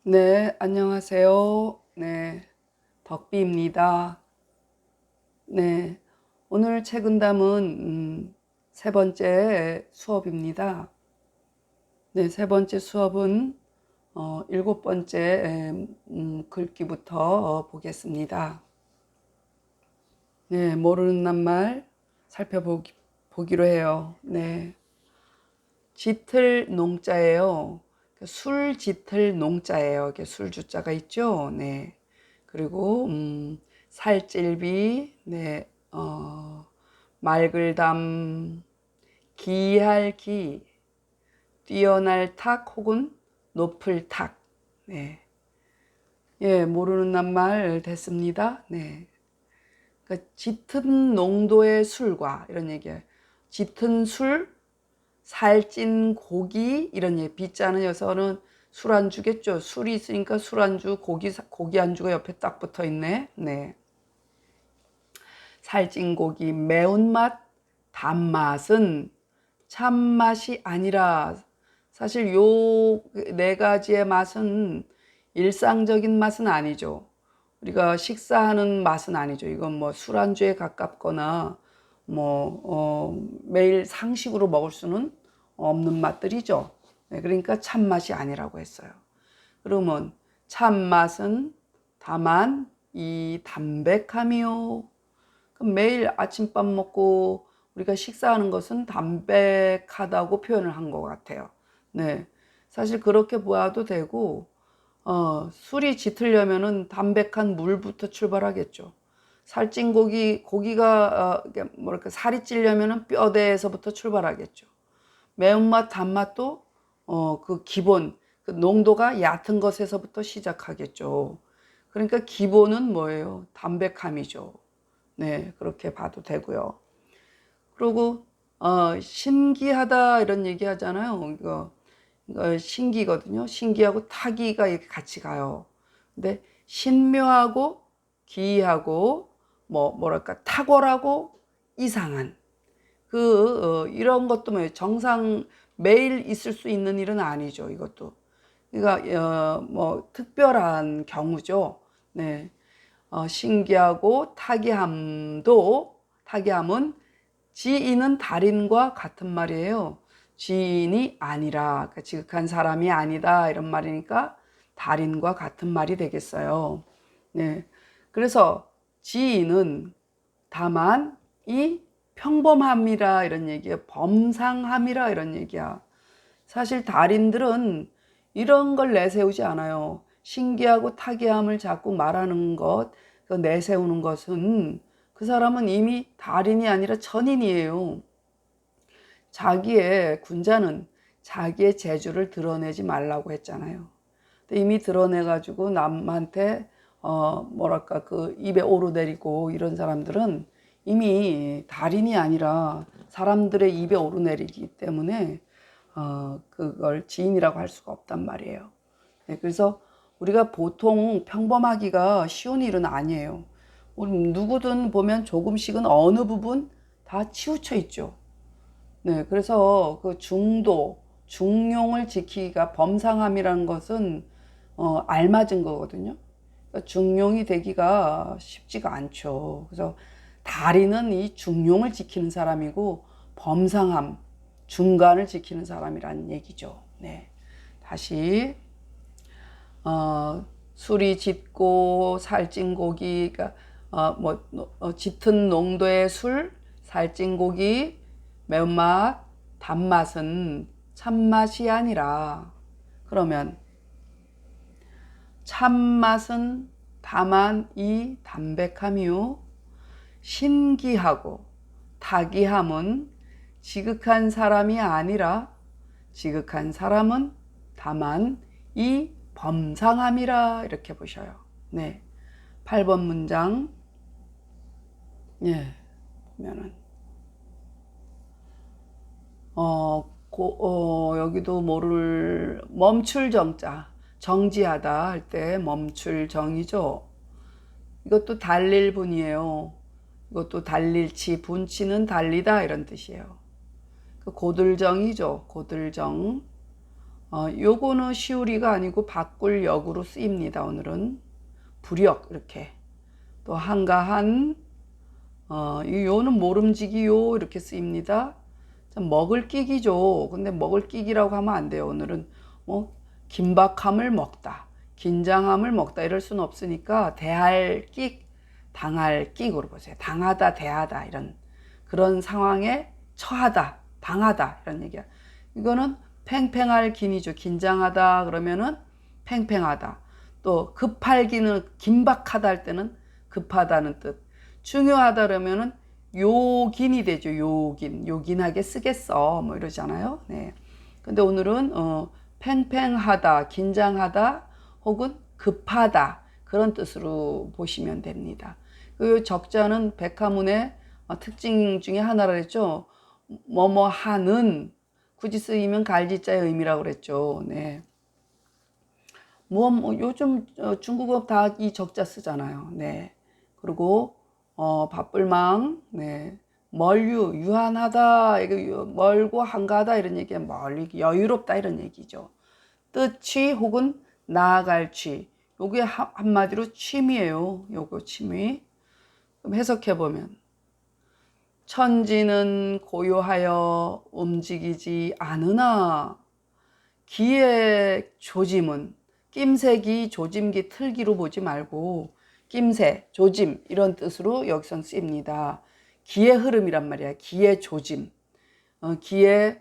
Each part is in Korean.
네, 안녕하세요. 네, 덕비입니다. 네, 오늘 책은담은 세 번째 수업입니다. 네, 세 번째 수업은 일곱 번째 글귀부터 보겠습니다. 네, 모르는 낱말 살펴보기로 해요. 네, 짙을 농자예요. 술 짙을 농자예요. 이렇게 술 주자가 있죠. 네. 그리고 살찔비, 네, 맑을담, 기할 기, 뛰어날 탁 혹은 높을 탁. 네. 예, 모르는 낱말 됐습니다. 네. 그러니까 짙은 농도의 술과 이런 얘기예요. 짙은 술, 살찐 고기 이런 얘기. 비자는 여기서는 술안주겠죠. 술이 있으니까 술안주, 고기 안주가 옆에 딱 붙어 있네. 네. 살찐 고기, 매운맛, 단맛은 참맛이 아니라 사실 요 네 가지의 맛은 일상적인 맛은 아니죠. 우리가 식사하는 맛은 아니죠. 이건 뭐 술안주에 가깝거나 매일 상식으로 먹을 수는 없는 맛들이죠. 네, 그러니까 참맛이 아니라고 했어요. 그러면 참맛은 다만 이 담백함이요. 그럼 매일 아침밥 먹고 우리가 식사하는 것은 담백하다고 표현을 한 것 같아요. 네. 사실 그렇게 보아도 되고, 술이 짙으려면은 담백한 물부터 출발하겠죠. 살찐 고기가, 뭐랄까, 살이 찌려면은 뼈대에서부터 출발하겠죠. 매운맛, 단맛도, 그 기본, 그 농도가 얕은 것에서부터 시작하겠죠. 그러니까 기본은 뭐예요? 담백함이죠. 네, 그렇게 봐도 되고요. 그리고 신기하다 이런 얘기 하잖아요. 이거 신기거든요. 신기하고 타기가 이렇게 같이 가요. 근데 신묘하고 기이하고 뭐랄까 탁월하고 이상한 이런 것도 뭐예요. 정상 매일 있을 수 있는 일은 아니죠. 이것도. 그러니까 뭐 특별한 경우죠. 네. 신기하고 타기함은 지인은 달인과 같은 말이에요. 지인이 아니라, 그러니까 지극한 사람이 아니다 이런 말이니까 달인과 같은 말이 되겠어요. 네. 그래서 지인은 다만 이 평범함이라 이런 얘기야. 범상함이라 이런 얘기야. 사실 달인들은 이런 걸 내세우지 않아요. 신기하고 타기함을 자꾸 말하는 것, 내세우는 것은 그 사람은 이미 달인이 아니라 천인이에요. 자기의 군자는 자기의 재주를 드러내지 말라고 했잖아요. 이미 드러내가지고 남한테 뭐랄까 그 입에 오르내리고 이런 사람들은 이미 달인이 아니라 사람들의 입에 오르내리기 때문에 그걸 지인이라고 할 수가 없단 말이에요. 네, 그래서 우리가 보통 평범하기가 쉬운 일은 아니에요. 우리 누구든 보면 조금씩은 어느 부분 다 치우쳐 있죠. 네, 그래서 그 중용을 지키기가 범상함이라는 것은 알맞은 거거든요. 그러니까 중용이 되기가 쉽지가 않죠. 그래서 다리는 이 중용을 지키는 사람이고 범상함, 중간을 지키는 사람이라는 얘기죠. 네, 다시 술이 짙고 살찐 고기가 짙은 농도의 술, 살찐 고기, 매운맛, 단맛은 참맛이 아니라 그러면 참맛은 다만 이 담백함이요 신기하고 타기함은 지극한 사람이 아니라 지극한 사람은 다만 이 범상함이라 이렇게 보셔요. 네. 8번 문장. 예. 보면은 여기도 모를 멈출 정자. 정지하다 할 때 멈출 정이죠. 이것도 달릴 분이에요. 이것도 달릴치, 분치는 달리다 이런 뜻이에요. 그 고들정이죠. 고들정. 요거는 시우리가 아니고 바꿀 역으로 쓰입니다. 오늘은 불역 이렇게. 또 한가한, 요는 모름지기요 이렇게 쓰입니다. 먹을 끼기죠. 근데 먹을 끼기라고 하면 안 돼요. 오늘은 뭐 긴박함을 먹다, 긴장함을 먹다 이럴 수는 없으니까 대할 끼, 당할 끼으로 보세요. 당하다, 대하다 이런 그런 상황에 처하다, 당하다 이런 얘기야. 이거는 팽팽할 긴이죠. 긴장하다 그러면은 팽팽하다. 또 급할 긴은 긴박하다 할 때는 급하다는 뜻. 중요하다 그러면은 요긴이 되죠. 요긴하게 쓰겠어 뭐 이러잖아요. 네. 근데 오늘은 팽팽하다, 긴장하다 혹은 급하다 그런 뜻으로 보시면 됩니다. 그 적자는 백화문의 특징 중에 하나라 그랬죠. 뭐뭐 하는, 굳이 쓰이면 갈지자의 의미라고 그랬죠. 네. 뭐 요즘 중국어 다 이 적자 쓰잖아요. 네. 그리고 바쁠망, 네. 멀유, 유한하다, 이거 멀고 한가하다 이런 얘기야. 멀리 여유롭다 이런 얘기죠. 뜻취 혹은 나아갈 취. 요게 한마디로 취미예요. 요거 취미. 그럼 해석해 보면 천지는 고요하여 움직이지 않으나 기의 조짐은, 낌새기, 조짐기, 틀기로 보지 말고 낌새, 조짐 이런 뜻으로 여기선 쓰입니다. 기의 흐름이란 말이야. 기의 조짐. 기의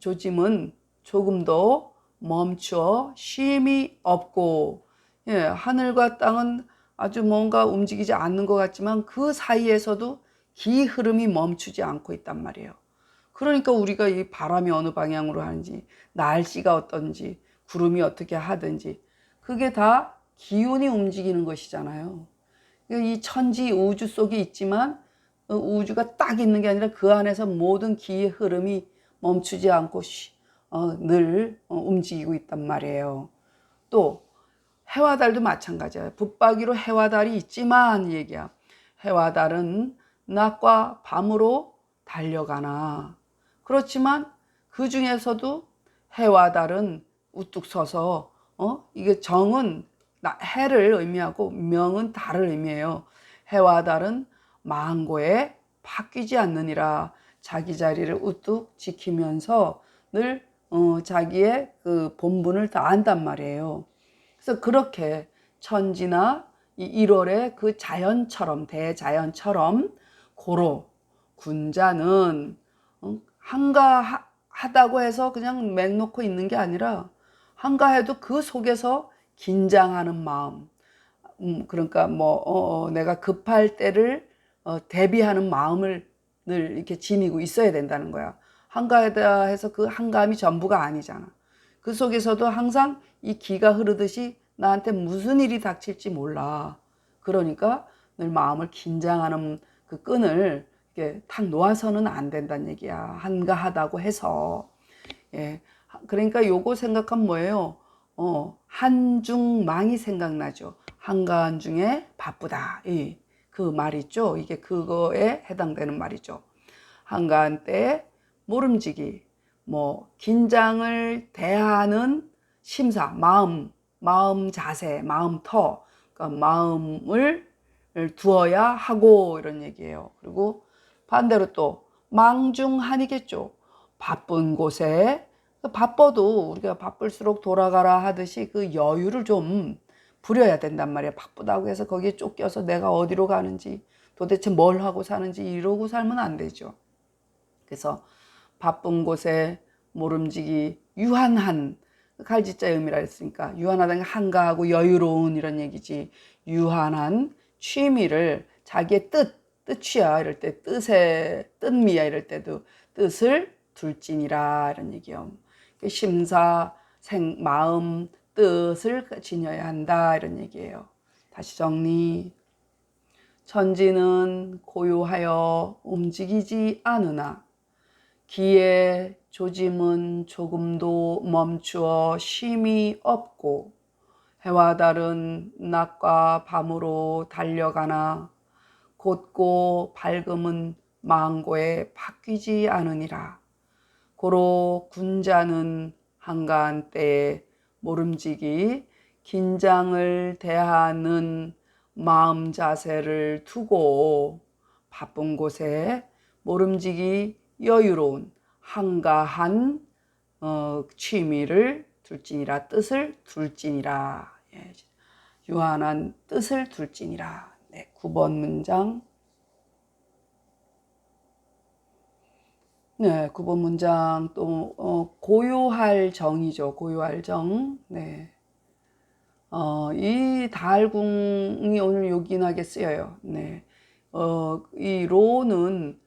조짐은 조금도 멈추어 쉼이 없고, 예, 하늘과 땅은 아주 뭔가 움직이지 않는 것 같지만 그 사이에서도 기 흐름이 멈추지 않고 있단 말이에요. 그러니까 우리가 이 바람이 어느 방향으로 하는지, 날씨가 어떤지, 구름이 어떻게 하든지 그게 다 기운이 움직이는 것이잖아요. 이 천지 우주 속에 있지만 우주가 딱 있는 게 아니라 그 안에서 모든 기의 흐름이 멈추지 않고 늘 움직이고 있단 말이에요. 또 해와 달도 마찬가지야. 붙박이로 해와 달이 있지만 얘기야. 해와 달은 낮과 밤으로 달려가나. 그렇지만 그 중에서도 해와 달은 우뚝 서서 이게 정은 해를 의미하고 명은 달을 의미해요. 해와 달은 망고에 바뀌지 않느니라. 자기 자리를 우뚝 지키면서 늘 자기의 그 본분을 다한단 말이에요. 그래서 그렇게 천지나 이 1월의 그 자연처럼, 대자연처럼 고로 군자는 한가하다고 해서 그냥 맹 놓고 있는 게 아니라 한가해도 그 속에서 긴장하는 마음, 그러니까 내가 급할 때를 대비하는 마음을 늘 이렇게 지니고 있어야 된다는 거야. 한가하다 해서 그 한가함이 전부가 아니잖아. 그 속에서도 항상 이 기가 흐르듯이 나한테 무슨 일이 닥칠지 몰라. 그러니까 늘 마음을 긴장하는 그 끈을 이렇게 탁 놓아서는 안 된다는 얘기야. 한가하다고 해서. 예. 그러니까 요거 생각하면 뭐예요? 한중망이 생각나죠. 한가한 중에 바쁘다. 그 말 있죠. 이게 그거에 해당되는 말이죠. 한가한 때 모름지기, 긴장을 대하는 심사, 마음 자세, 마음터, 그러니까 마음을 두어야 하고 이런 얘기예요. 그리고 반대로 또 망중한이겠죠. 바쁜 곳에, 바빠도 우리가 바쁠수록 돌아가라 하듯이 그 여유를 좀 부려야 된단 말이야. 바쁘다고 해서 거기에 쫓겨서 내가 어디로 가는지, 도대체 뭘 하고 사는지 이러고 살면 안 되죠. 그래서 바쁜 곳에 모름지기, 유한한, 갈지자의 의미라 했으니까 유한하다는 게 한가하고 여유로운 이런 얘기지. 유한한 취미를 자기의 뜻이야 이럴 때, 뜻미야 이럴 때도 뜻을 둘지니라 이런 얘기요. 심사, 마음, 뜻을 지녀야 한다 이런 얘기예요. 다시 정리. 천지는 고요하여 움직이지 않으나 기의 조짐은 조금도 멈추어 쉼이 없고 해와 달은 낮과 밤으로 달려가나 곧고 밝음은 망고에 바뀌지 않으니라. 고로 군자는 한가한 때에 모름지기 긴장을 대하는 마음 자세를 두고 바쁜 곳에 모름지기 여유로운 한가한 취미를 둘지니라. 뜻을 둘지니라. 예, 유한한 뜻을 둘지니라. 네, 9번 문장. 네, 9번 문장 또 고요할 정이죠. 고요할 정. 네. 이 달궁이 오늘 요긴하게 쓰여요. 네. 이 로는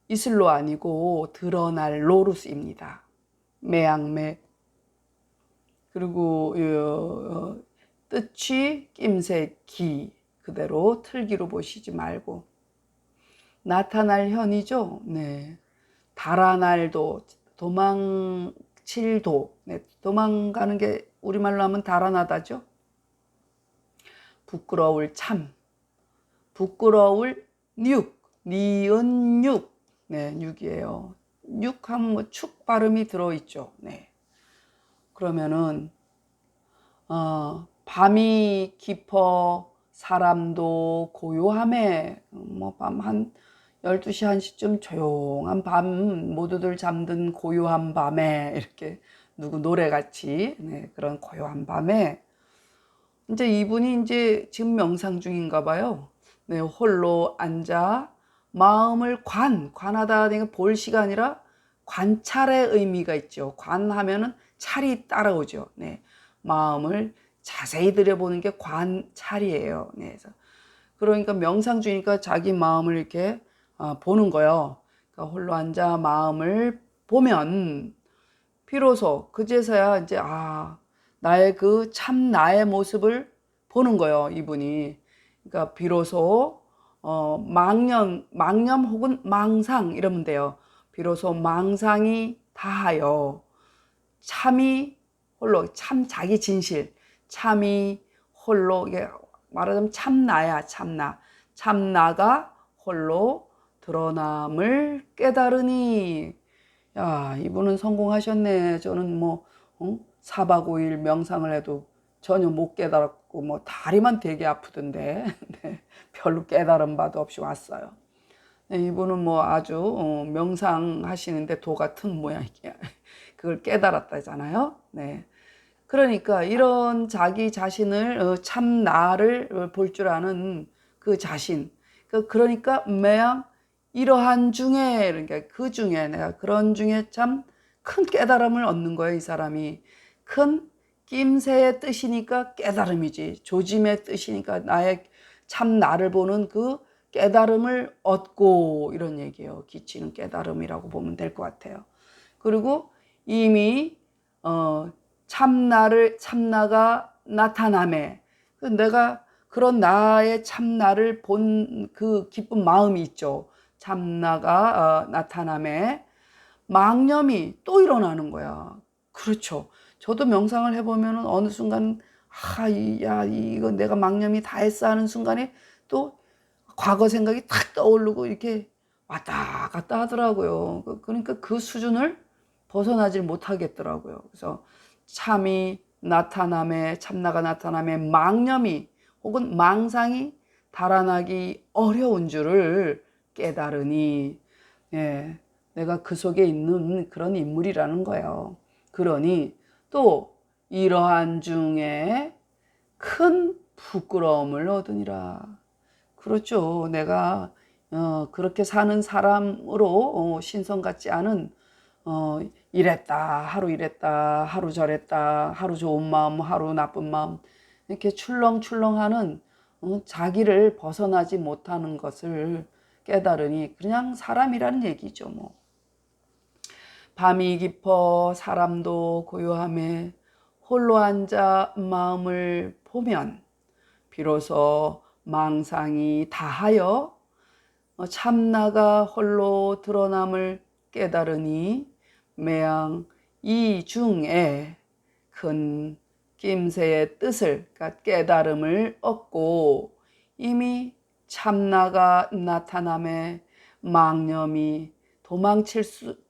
이슬로 아니고 드러날 로로 쓰입니다. 매양매. 그리고 뜻이 낌새 기 그대로 틀기로 보시지 말고 나타날 현이죠. 네. 달아날도 도망칠도. 네. 도망가는 게 우리말로 하면 달아나다죠. 부끄러울 참, 부끄러울 육, 니은 육. 네, 육이에요. 육 하면 뭐 축 발음이 들어있죠. 네. 그러면은 밤이 깊어 사람도 고요함에 뭐 밤 한 12시 1시쯤 조용한 밤 모두들 잠든 고요한 밤에 이렇게 누구 노래같이 네, 그런 고요한 밤에 이제 이분이 이제 지금 명상 중인가 봐요. 네, 홀로 앉아 마음을 관하다 그러니까 볼 시간이라 관찰의 의미가 있죠. 관하면은 찰이 따라오죠. 네, 마음을 자세히 들여보는 게 관찰이에요. 네, 그래서 그러니까 명상 중이니까 자기 마음을 이렇게 보는 거예요. 그러니까 홀로 앉아 마음을 보면 비로소 그제서야 이제 나의 그 참 나의 모습을 보는 거예요, 이분이. 그러니까 비로소 망념 혹은 망상 이러면 돼요. 비로소 망상이 다하여 참이 홀로 참 자기 진실 참이 홀로 이게 말하자면 참나야 참나 참나가 홀로 드러남을 깨달으니 야 이분은 성공하셨네. 저는 뭐 4박 5일 명상을 해도 전혀 못 깨달았고 뭐 다리만 되게 아프던데 네, 별로 깨달은 바도 없이 왔어요. 네, 이분은 뭐 아주 명상하시는데 도 같은 모양이야. 그걸 깨달았다잖아요. 네. 그러니까 이런 자기 자신을 참 나를 볼 줄 아는 그 자신. 그러니까 매양 이러한 중에 그러니까 그 중에 내가 그런 중에 참 큰 깨달음을 얻는 거예요. 이 사람이 큰 낌새의 뜻이니까 깨달음이지 조짐의 뜻이니까 나의 참 나를 보는 그 깨달음을 얻고 이런 얘기예요. 기치는 깨달음이라고 보면 될 것 같아요. 그리고 이미 참나가 나타남에 내가 그런 나의 참나를 본 그 기쁜 마음이 있죠. 참나가 나타남에 망념이 또 일어나는 거야. 그렇죠. 저도 명상을 해보면 어느 순간 이거 내가 망념이 다 했어 하는 순간에 또 과거 생각이 탁 떠오르고 이렇게 왔다 갔다 하더라고요. 그러니까 그 수준을 벗어나질 못하겠더라고요. 그래서 참나가 나타남에 망념이 혹은 망상이 달아나기 어려운 줄을 깨달으니 예, 내가 그 속에 있는 그런 인물이라는 거예요. 그러니 또 이러한 중에 큰 부끄러움을 얻으니라. 그렇죠. 내가 그렇게 사는 사람으로 신성 같지 않은 하루 이랬다, 하루 저랬다, 하루 좋은 마음, 하루 나쁜 마음 이렇게 출렁출렁하는 자기를 벗어나지 못하는 것을 깨달으니 그냥 사람이라는 얘기죠. 뭐 밤이 깊어 사람도 고요함에 홀로 앉아 마음을 보면 비로소 망상이 다하여 참나가 홀로 드러남을 깨달으니 매양 이 중에 큰 낌새의 뜻을 그러니까 깨달음을 얻고 이미 참나가 나타남에 망념이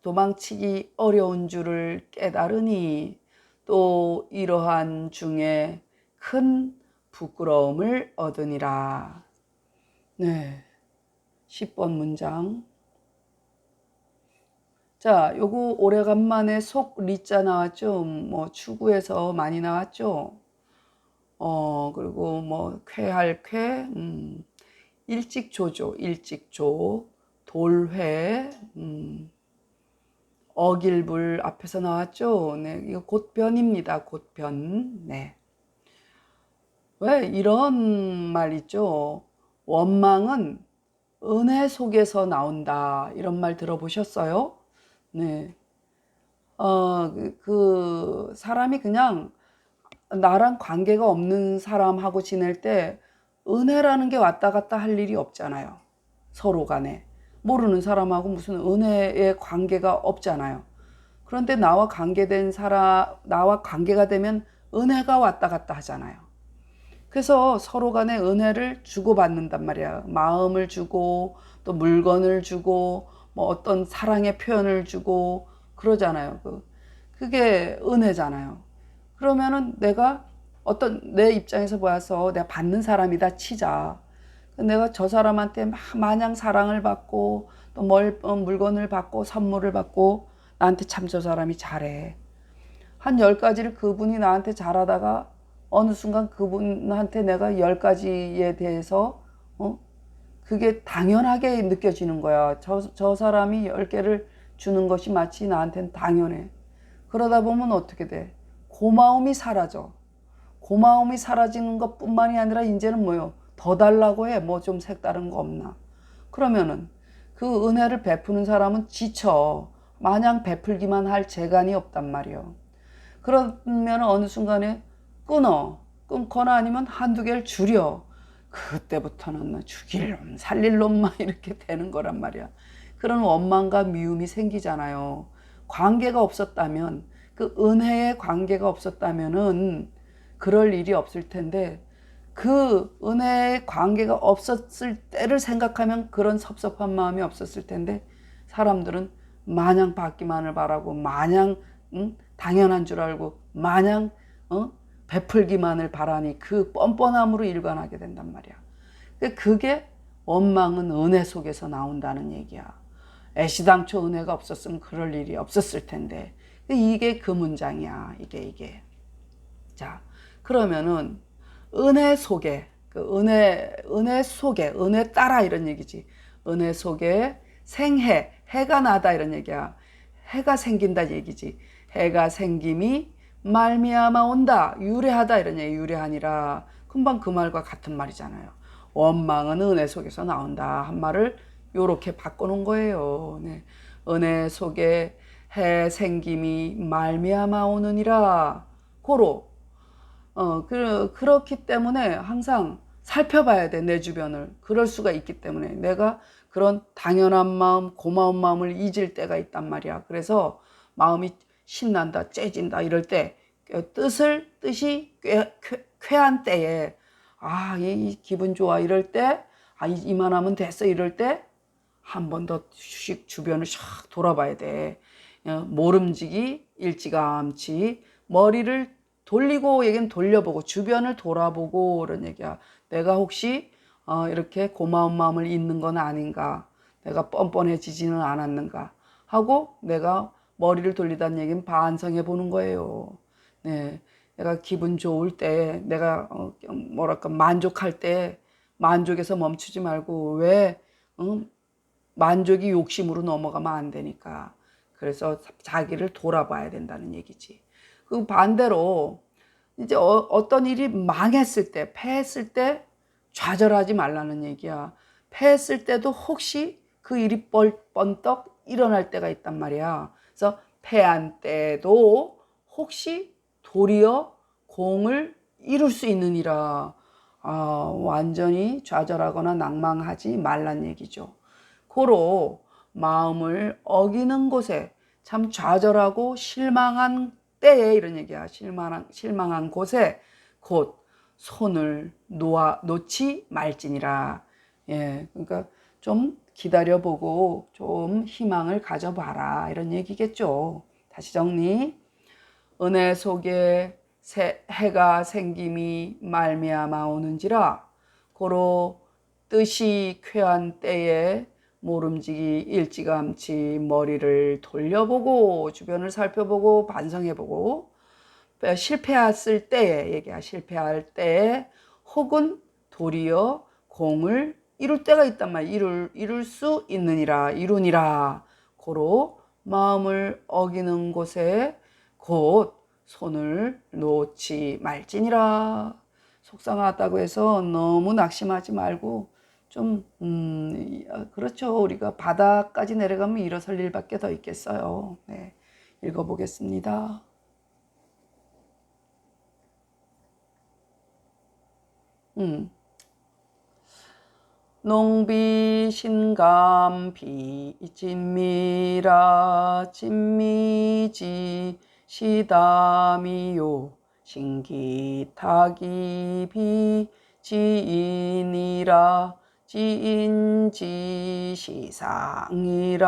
도망치기 어려운 줄을 깨달으니 또 이러한 중에 큰 부끄러움을 얻으니라. 네, 10번 문장. 자, 요거 오래간만에 속 리자 나왔죠. 뭐 추구에서 많이 나왔죠. 그리고 뭐 쾌할 쾌, 일찍조죠. 일찍조, 돌회, 어길불 앞에서 나왔죠. 네, 이거 곧변입니다. 곧변. 네. 왜 이런 말 있죠? 원망은 은혜 속에서 나온다. 이런 말 들어보셨어요? 네. 그 사람이 그냥 나랑 관계가 없는 사람하고 지낼 때 은혜라는 게 왔다 갔다 할 일이 없잖아요. 서로 간에. 모르는 사람하고 무슨 은혜의 관계가 없잖아요. 그런데 나와 관계가 되면 은혜가 왔다 갔다 하잖아요. 그래서 서로 간에 은혜를 주고받는단 말이야. 마음을 주고, 또 물건을 주고, 뭐 어떤 사랑의 표현을 주고, 그러잖아요. 그게 은혜잖아요. 그러면은 내가 내 입장에서 보아서 내가 받는 사람이다 치자. 내가 저 사람한테 마냥 사랑을 받고, 또 물건을 받고, 선물을 받고, 나한테 참 저 사람이 잘해. 한 10가지를 그분이 나한테 잘하다가 어느 순간 그분한테 내가 10가지에 대해서 그게 당연하게 느껴지는 거야. 저 사람이 10개를 주는 것이 마치 나한테는 당연해. 그러다 보면 어떻게 돼? 고마움이 사라져. 고마움이 사라지는 것뿐만이 아니라 이제는 뭐요? 더 달라고 해. 뭐 좀 색다른 거 없나? 그러면은 그 은혜를 베푸는 사람은 지쳐. 마냥 베풀기만 할 재간이 없단 말이요. 그러면 어느 순간에 끊거나 아니면 한두 개를 줄여. 그때부터는 죽일 놈, 살릴 놈만 이렇게 되는 거란 말이야. 그런 원망과 미움이 생기잖아요. 관계가 없었다면, 그 은혜의 관계가 없었다면은 그럴 일이 없을 텐데, 그 은혜의 관계가 없었을 때를 생각하면 그런 섭섭한 마음이 없었을 텐데, 사람들은 마냥 받기만을 바라고 마냥 당연한 줄 알고 마냥 베풀기만을 바라니 그 뻔뻔함으로 일관하게 된단 말이야. 그게 원망은 은혜 속에서 나온다는 얘기야. 애시당초 은혜가 없었으면 그럴 일이 없었을 텐데. 이게 그 문장이야. 이게. 자, 그러면은 은혜 속에 은혜 따라 이런 얘기지. 은혜 속에 해가 나다 이런 얘기야. 해가 생긴다 얘기지. 해가 생김이 말미암아 온다. 유래하다 이런 얘기. 유래하니라. 금방 그 말과 같은 말이잖아요. 원망은 은혜 속에서 나온다 한 말을 요렇게 바꿔놓은 거예요. 네. 은혜 속에 해 생김이 말미암아 오느니라. 그렇기 때문에 항상 살펴봐야 돼, 내 주변을. 그럴 수가 있기 때문에 내가 그런 당연한 마음, 고마운 마음을 잊을 때가 있단 말이야. 그래서 마음이 신난다, 째진다 이럴 때 뜻이 쾌한 때에 이 기분 좋아 이럴 때 이만하면 됐어 이럴 때 한 번 더 주변을 샥 돌아봐야 돼. 모름지기 일찌감치 머리를 돌리고 얘기는 돌려보고 주변을 돌아보고 그런 얘기야. 내가 혹시 이렇게 고마운 마음을 잊는 건 아닌가, 내가 뻔뻔해지지는 않았는가 하고 내가 머리를 돌리다는 얘기는 반성해 보는 거예요. 네, 내가 기분 좋을 때, 내가 만족할 때 만족에서 멈추지 말고 왜 만족이 욕심으로 넘어가면 안 되니까. 그래서 자기를 돌아봐야 된다는 얘기지. 그 반대로 이제 어떤 일이 망했을 때, 패했을 때 좌절하지 말라는 얘기야. 패했을 때도 혹시 그 일이 번떡 일어날 때가 있단 말이야. 그래서 패한 때도 혹시 도리어 공을 이룰 수 있느니라. 완전히 좌절하거나 낭망하지 말란 얘기죠. 고로 마음을 어기는 곳에 참 좌절하고 실망한 때에 이런 얘기야. 실망한 곳에 곧 손을 놓지 말지니라. 예, 그러니까 좀 기다려보고 좀 희망을 가져봐라 이런 얘기겠죠. 다시 정리. 은혜 속에 해가 생김이 말미암아 오는지라 고로 뜻이 쾌한 때에 모름지기 일찌감치 머리를 돌려보고 주변을 살펴보고 반성해보고 실패했을 때에 실패할 때에 혹은 도리어 공을 이룰 때가 있단 말이야. 이룰 수 있느니라 이루니라 고로 마음을 어기는 곳에 곧 손을 놓지 말지니라. 속상하다고 해서 너무 낙심하지 말고 좀 그렇죠. 우리가 바닥까지 내려가면 일어설 일밖에 더 있겠어요. 네, 읽어보겠습니다. 농비신감 비진미라 진미지 시다미요 신기타기 비지인이라 지인지 시상이라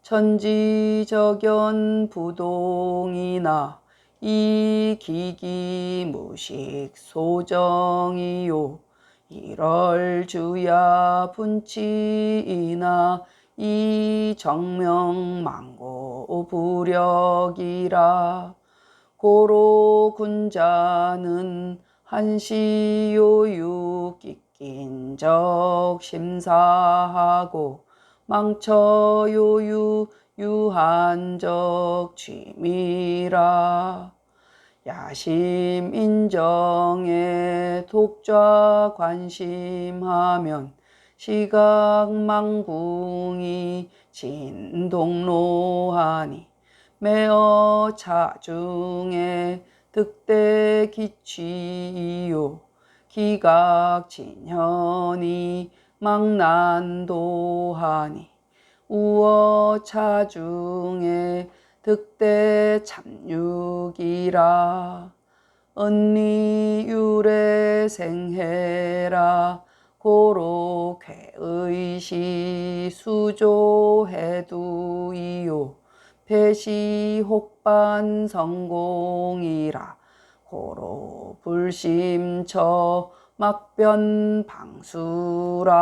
천지저견 부동이나 이기기무식 소정이요 일월주야 분치이나 이정명망고 부력이라 고로 군자는 한시요유 끼낀적 심사하고 망처요유 유한적 취미라 야심 인정에 독자 관심하면 시각망궁이 진동로하니 매어 차중에 득대 기취요 기각진현이 망난도하니 우어 차중에 득대 참육이라 언니유래 생해라 고로 쾌의시 수조해두이요 배시혹반 성공이라 고로 불심처 막변 방수라